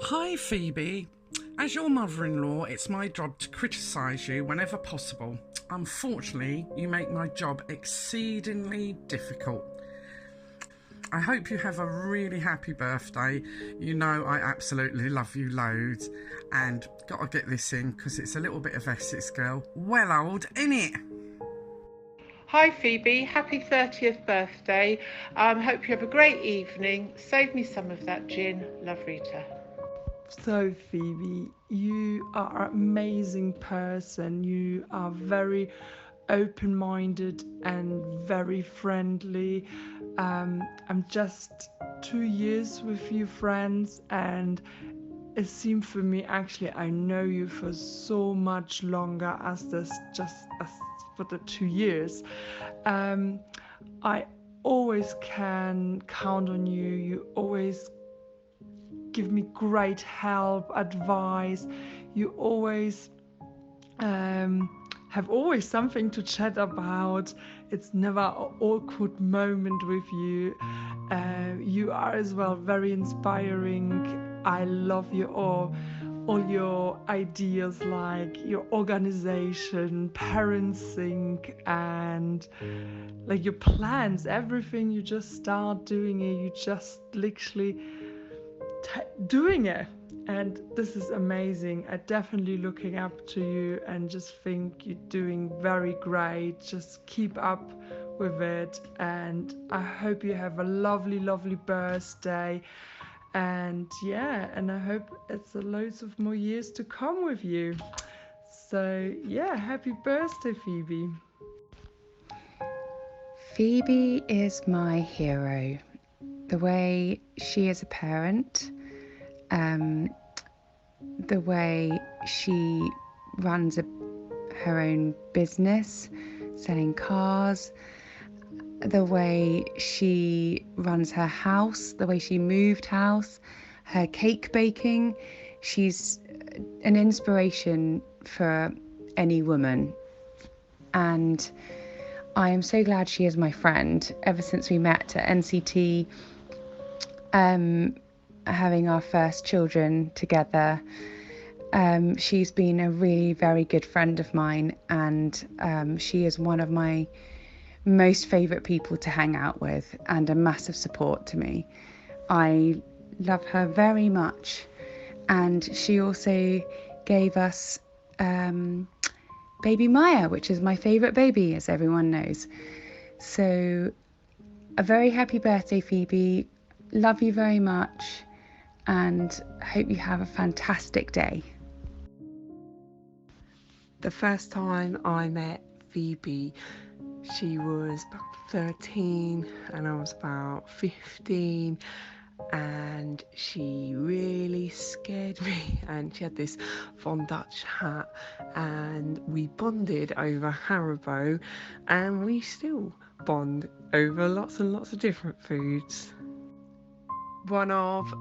Hi Phoebe, as your mother-in-law it's my job to criticise you whenever possible. Unfortunately, you make my job exceedingly difficult. I hope you have a really happy birthday. You know I absolutely love you loads, and gotta get this in because it's a little bit of Essex girl. Well old, innit? Hi Phoebe, happy 30th birthday. Hope you have a great evening. Save me some of that gin. Love, Rita. So Phoebe, you are an amazing person. You are very open-minded and very friendly. I'm just 2 years with you friends, and it seemed for me actually I know you for so much longer as this just as for the 2 years. I always can count on you. You always give me great help, advice. You always have always something to chat about. It's never an awkward moment with you. You are as well very inspiring. I love you all your ideas, like your organization, parenting, and like your plans, everything. You just start doing it. You just literally doing it, and this is amazing. I definitely looking up to you and just think you're doing very great. Just keep up with it, and I hope you have a lovely birthday. And yeah, and I hope it's a loads of more years to come with you. So yeah, happy birthday, Phoebe. Phoebe is my hero. The way she is a parent, the way she runs her own business, selling cars, the way she runs her house, the way she moved house, her cake baking. She's an inspiration for any woman. And I am so glad she is my friend. Ever since we met at NCT, having our first children together, she's been a really very good friend of mine, and she is one of my most favourite people to hang out with and a massive support to me. I love her very much, and she also gave us baby Maya, which is my favourite baby, as everyone knows. So a very happy birthday, Phoebe. Love you very much, and hope you have a fantastic day. The first time I met Phoebe, she was about 13 and I was about 15, and she really scared me, and she had this Von Dutch hat, and we bonded over Haribo, and we still bond over lots and lots of different foods. One of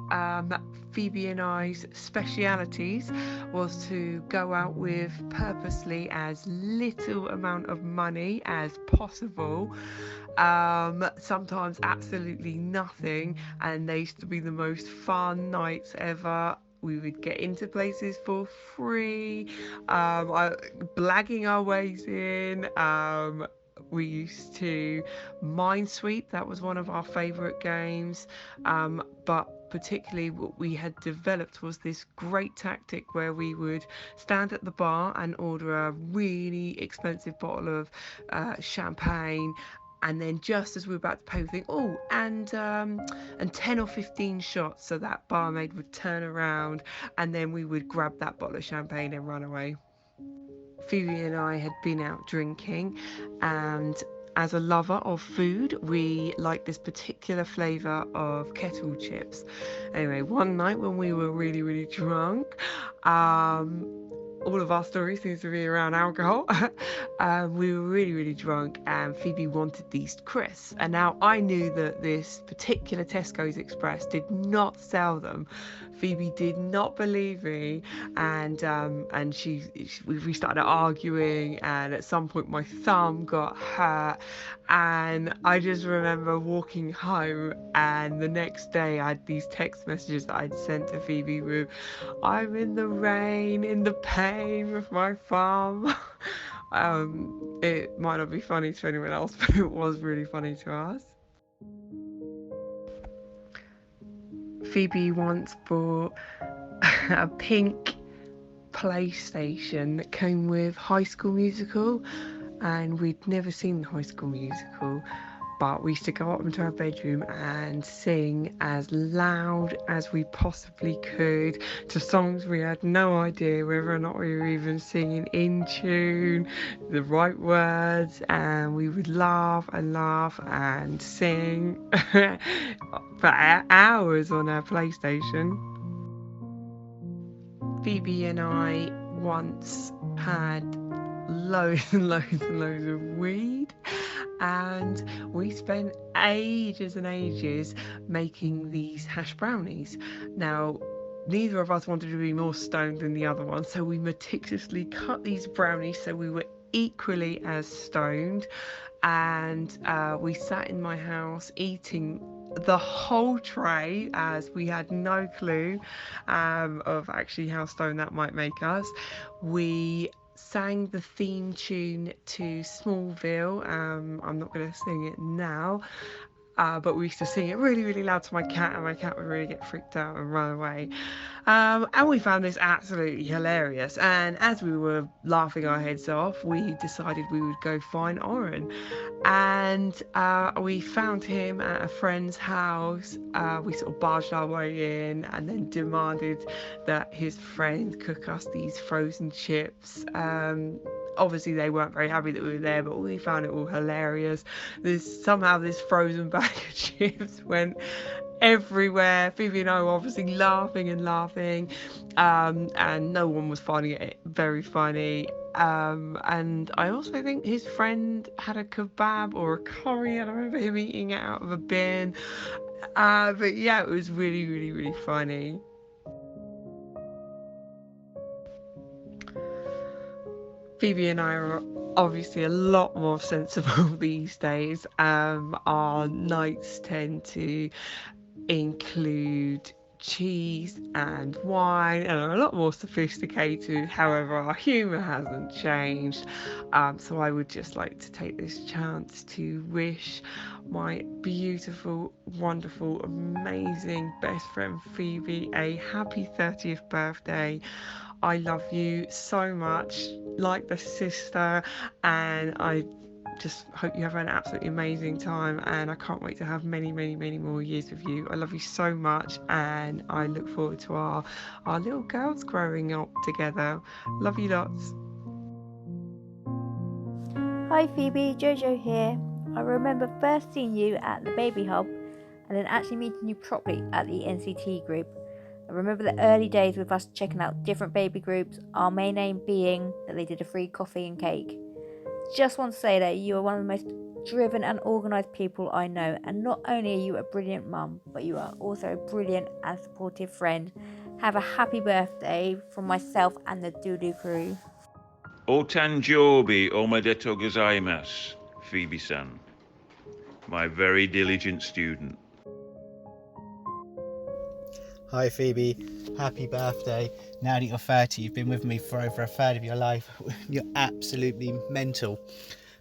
Phoebe and I's specialities was to go out with purposely as little amount of money as possible. Sometimes absolutely nothing, and they used to be the most fun nights ever. We would get into places for free, blagging our ways in. We used to Minesweep, that was one of our favourite games, but particularly what we had developed was this great tactic where we would stand at the bar and order a really expensive bottle of champagne, and then just as we were about to pay, we think, oh, and 10 or 15 shots, so that barmaid would turn around and then we would grab that bottle of champagne and run away. Phoebe and I had been out drinking, and as a lover of food, we liked this particular flavour of kettle chips. Anyway, one night when we were really drunk, all of our stories seems to be around alcohol. We were really drunk, and Phoebe wanted these crisps, and now I knew that this particular Tesco's Express did not sell them Phoebe did not believe me, and we started arguing, and at some point my thumb got hurt, and I just remember walking home, and the next day I had these text messages that I'd sent to Phoebe with, "I'm in the rain, in the pain with my thumb." It might not be funny to anyone else, but it was really funny to us. Phoebe once bought a pink PlayStation that came with High School Musical, and we'd never seen High School Musical, but we used to go up into our bedroom and sing as loud as we possibly could to songs we had no idea whether or not we were even singing in tune, the right words, and we would laugh and sing for hours on our PlayStation. Phoebe and I once had loads and loads of weed, and we spent ages and ages making these hash brownies. Now, neither of us wanted to be more stoned than the other one, so we meticulously cut these brownies so we were equally as stoned, and we sat in my house eating the whole tray, as we had no clue of actually how stoned that might make us. We sang the theme tune to Smallville. I'm not going to sing it now, but we used to sing it really loud to my cat, and my cat would really get freaked out and run away. And we found this absolutely hilarious, and as we were laughing our heads off, we decided we would go find Oren, and we found him at a friend's house. We sort of barged our way in and then demanded that his friend cook us these frozen chips. Obviously they weren't very happy that we were there, but we found it all hilarious. Somehow this frozen bag of chips went everywhere. Phoebe and I were obviously laughing, and no one was finding it very funny. And I also think his friend had a kebab or a curry, and I remember him eating it out of a bin. But yeah, it was really funny. Phoebe and I are obviously a lot more sensible these days. Our nights tend to include cheese and wine, and are a lot more sophisticated. However, our humour hasn't changed. So I would just like to take this chance to wish my beautiful, wonderful, amazing best friend Phoebe a happy 30th birthday. I love you so much, like the sister, and I just hope you have an absolutely amazing time, and I can't wait to have many more years with you. I love you so much, and I look forward to our little girls growing up together. Love you lots. Hi Phoebe, Jojo here. I remember first seeing you at the Baby Hub and then actually meeting you properly at the NCT group. I remember the early days with us checking out different baby groups, our main aim being that they did a free coffee and cake. Just want to say that you are one of the most driven and organised people I know, and not only are you a brilliant mum, but you are also a brilliant and supportive friend. Have a happy birthday from myself and the Doodoo crew. Otanjobi omedeto gozaimasu, Phoebe-san, my very diligent student. Hi Phoebe, happy birthday. Now that you're 30, you've been with me for over a third of your life. You're absolutely mental.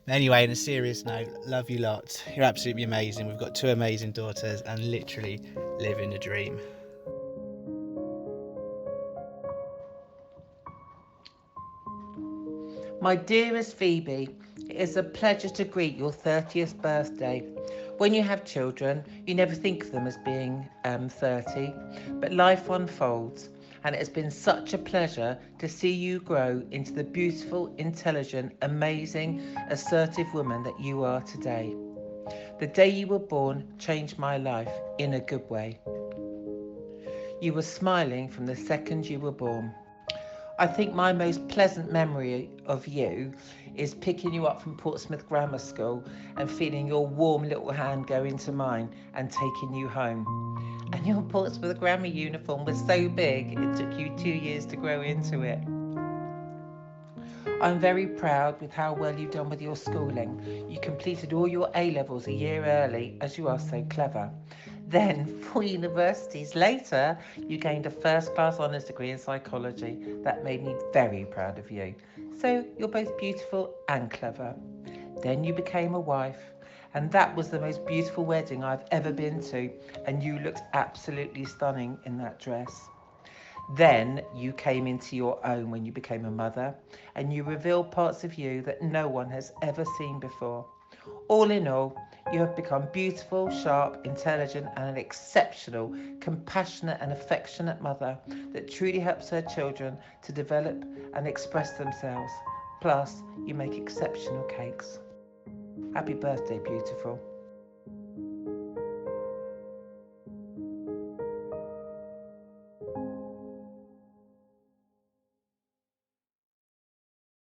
Anyway, on a serious note, love you lots. You're absolutely amazing. We've got 2 amazing daughters and literally living the dream. My dearest Phoebe, it is a pleasure to greet your 30th birthday. When you have children, you never think of them as being 30, but life unfolds, and it has been such a pleasure to see you grow into the beautiful, intelligent, amazing, assertive woman that you are today. The day you were born changed my life in a good way. You were smiling from the second you were born. I think my most pleasant memory of you is picking you up from Portsmouth Grammar School and feeling your warm little hand go into mine and taking you home. And and your Portsmouth Grammar uniform was so big it took you 2 years to grow into it. I'm very proud with how well you've done with your schooling. You completed all your A-levels a year early, as you are so clever. Then, 4 universities later, you gained a first-class honours degree in psychology. That made me very proud of you. So, you're both beautiful and clever. Then you became a wife, and that was the most beautiful wedding I've ever been to, and you looked absolutely stunning in that dress. Then you came into your own when you became a mother, and you revealed parts of you that no one has ever seen before. All in all, you have become beautiful, sharp, intelligent, and an exceptional, compassionate and affectionate mother that truly helps her children to develop and express themselves. Plus, you make exceptional cakes. Happy birthday, beautiful.